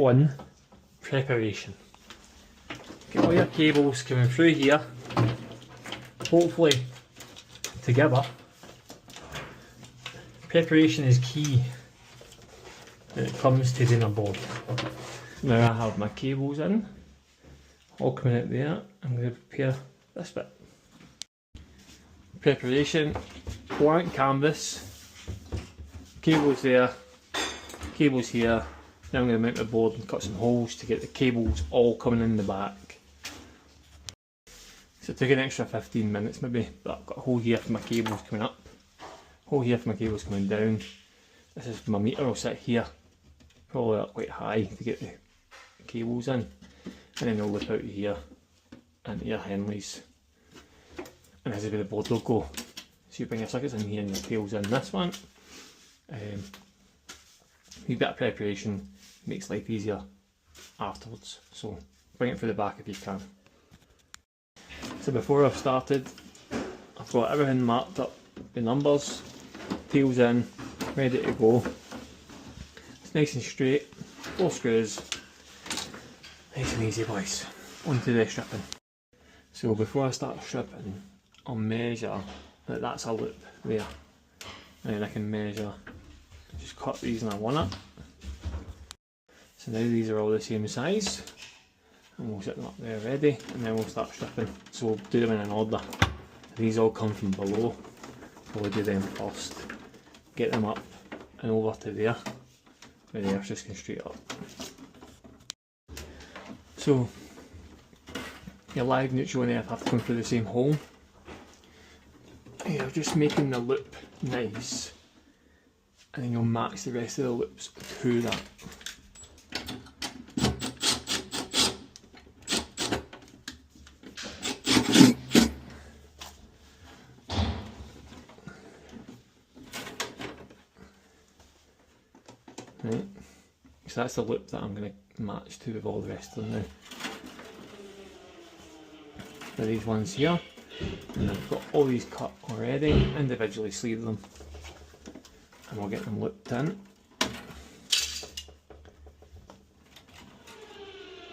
One, preparation. Get all your cables coming through here, hopefully together. Preparation is key when it comes to doing a board. Now I have my cables in, all coming out there. I'm going to prepare this bit. Preparation, blank canvas, cables there, cables here. Now I'm going to mount my board and cut some holes to get the cables all coming in the back. So it took an extra 15 minutes maybe, but I've got a hole here for my cables coming up, hole here for my cables coming down. This is my meter will sit here, probably up quite high to get the cables in, and then they'll loop out here into your Henleys. And this is where the board will go. So you bring your sockets in here and your tails in this one. A bit of preparation makes life easier afterwards, so bring it through the back if you can. So before I've started, I've got everything marked up, the numbers, tails in, ready to go. It's nice and straight, 4 screws, nice and easy boys, onto the stripping. So before I start stripping, I'll measure that that's a loop there, and then I can measure, just cut these and I want it. So now these are all the same size, and we'll set them up there ready, and then we'll start stripping. So we'll do them in an order. These all come from below, so we'll do them first, get them up and over to there, where the air's just going straight up. So your live, neutral and earth have to come through the same hole. You're just making the loop nice, and then you'll match the rest of the loops to that. Right, so that's the loop that I'm going to match to with all the rest of them now. For these ones here, and I've got all these cut already, individually sleeve them, and we'll get them looped in.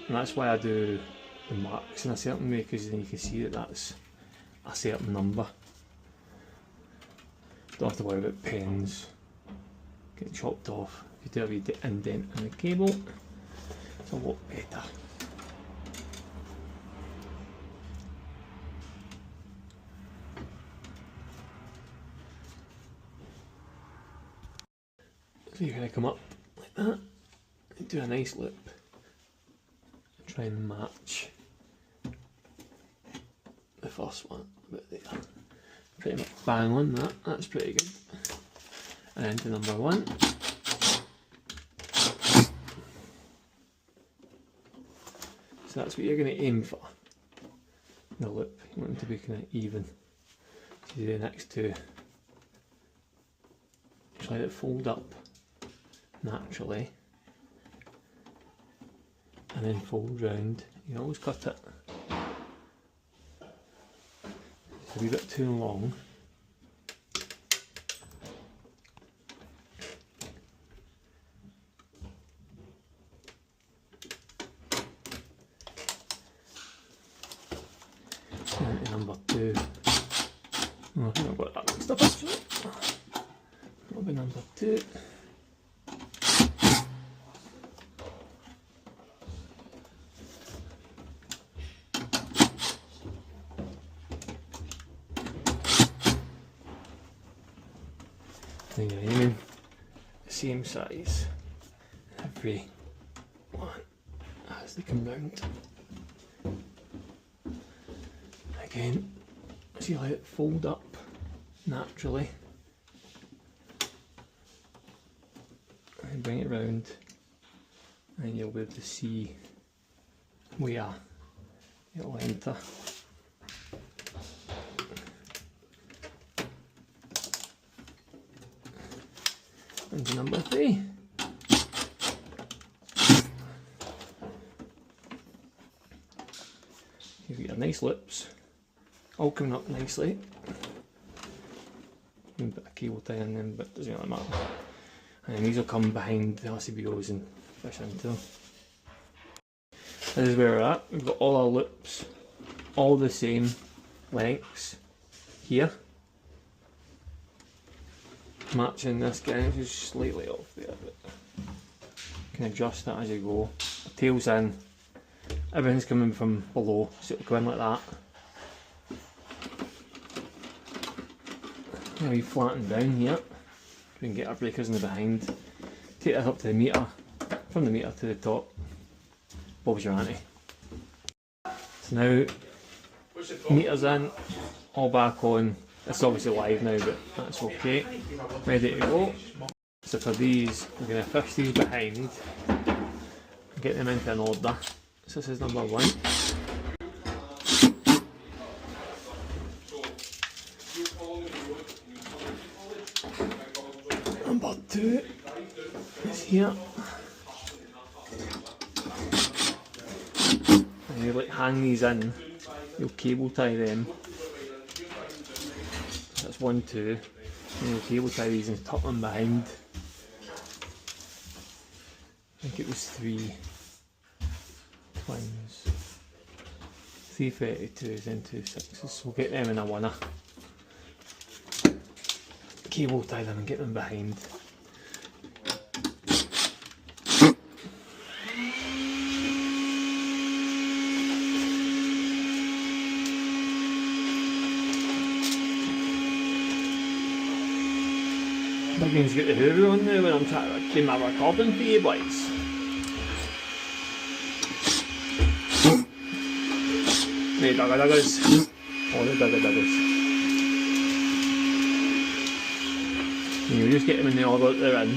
And that's why I do the marks in a certain way, because then you can see that that's a certain number. Don't have to worry about pens getting chopped off. If you do a wee indent in the cable, it's a lot better. So you're going to come up like that and do a nice loop and try and match the first one about there. Pretty much bang on that, that's pretty good. And then to number 1. So that's what you're going to aim for, the loop. You want them to be kind of even. So you do the next 2. Try to fold up naturally, and then fold round. You can always cut it. It's a wee bit too long. And to number 2. Oh, I think I've got that mixed up actually. That'll be number 2. Then you're aiming the same size every one as they come round. Again, see how it fold up naturally, and bring it round, and you'll be able to see where it'll enter. And number 3. You've got your nice loops, all coming up nicely. You can put a cable tie in them, but it doesn't really matter. And then these will come behind the RCBOs and fish into them. This is where we're at. We've got all our loops, all the same lengths here. Matching this guy, which is slightly off there, but you can adjust that as you go. Tail's in, everything's coming from below, so it'll go in like that. Now we flatten down here, we can get our breakers in the behind. Take this up to the meter, from the meter to the top. Bob's your auntie. So now, meters in, all back on. It's obviously live now, but that's okay. Ready to go. So for these, we're going to fish these behind and get them into an order. So this is number 1. Number 2 is here. And you like hang these in, you'll cable tie them. That's 1, 2, and you'll cable tie these and tuck them behind. I think it was 3 twins, 3 32s and 2 6s. We'll get them in a oneer. Cable tie them and get them behind. Biggins got the hoover on now when I'm trying to do my recording for you boys. Hey duggers. Oh, the duggers. And you just get them in the order that they're in.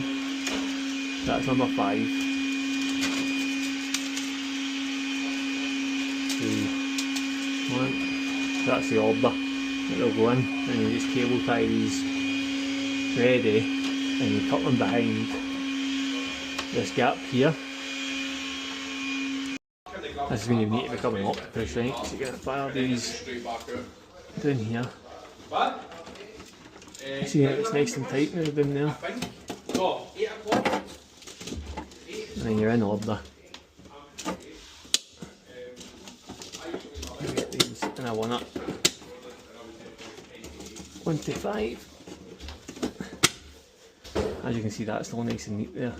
That's number 5. 3. 1. That's the order that they'll go in, and you just cable tie these ready, and you tuck them behind this gap here. This is when you need to become an octopus, right? So you're going to fire these down here. See how it's nice and tight now down there. And then you're in order. You get these in a 1 up. 1 to 5. As you can see, that's all nice and neat there.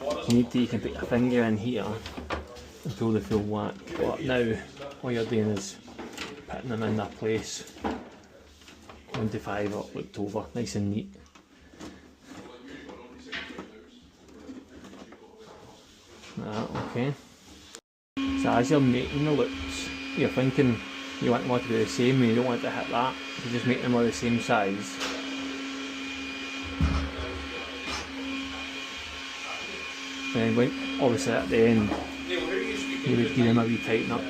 If you need to, you can put your finger in here and pull the full whack. But now, all you're doing is putting them in their place. 1 to 5 up, looked over, nice and neat. Okay. So as you're making the loops, you're thinking you want them all to be the same and you don't want to hit that. You just make them all the same size. And then obviously at the end, you would give them a wee tighten up,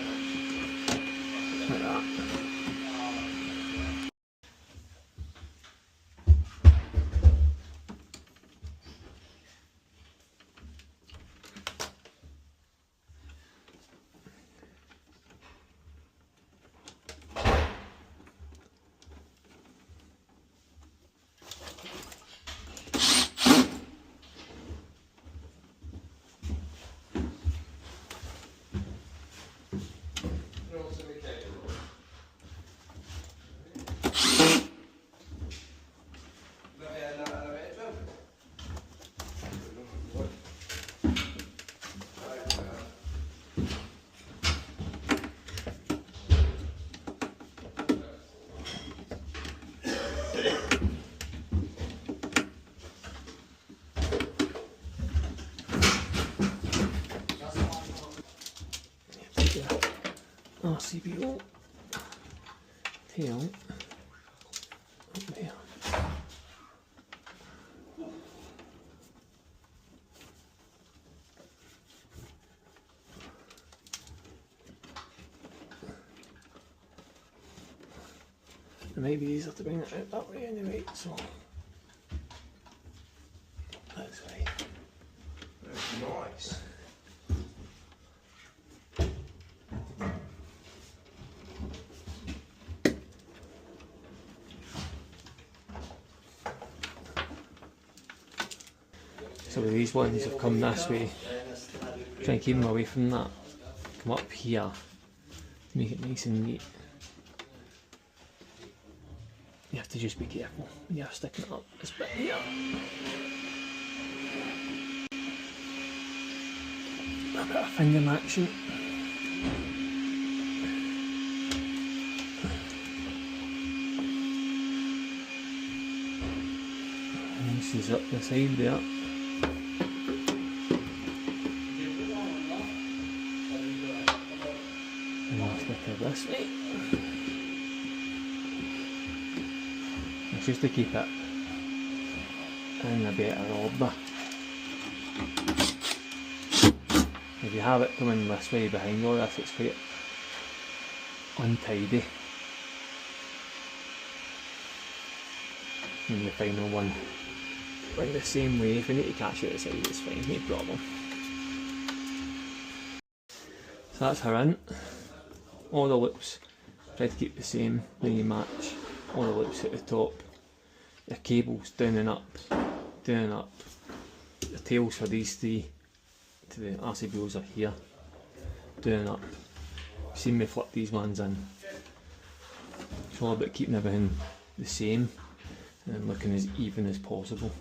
like that. RCBO tail up there. It might be easier to bring it out that way anyway, so that's fine. Nice. So these ones have come this way, try and keep them away from that. come up here, make it nice and neat. You have to just be careful when you're sticking it up this bit here. A bit of finger action. And this is up the side there. And I'll stick it this way. It's just to keep it in a better order. If you have it coming this way behind all this, it's quite untidy. And the final one went the same way. If you need to catch it at the side, it's fine, no problem. So that's her in. All the loops, try to keep the same, then you match all the loops at the top. The cables down and up, down and up. The tails for these three to the RC wheels are here, down and up. See me flip these ones in. It's all about keeping everything the same and looking as even as possible.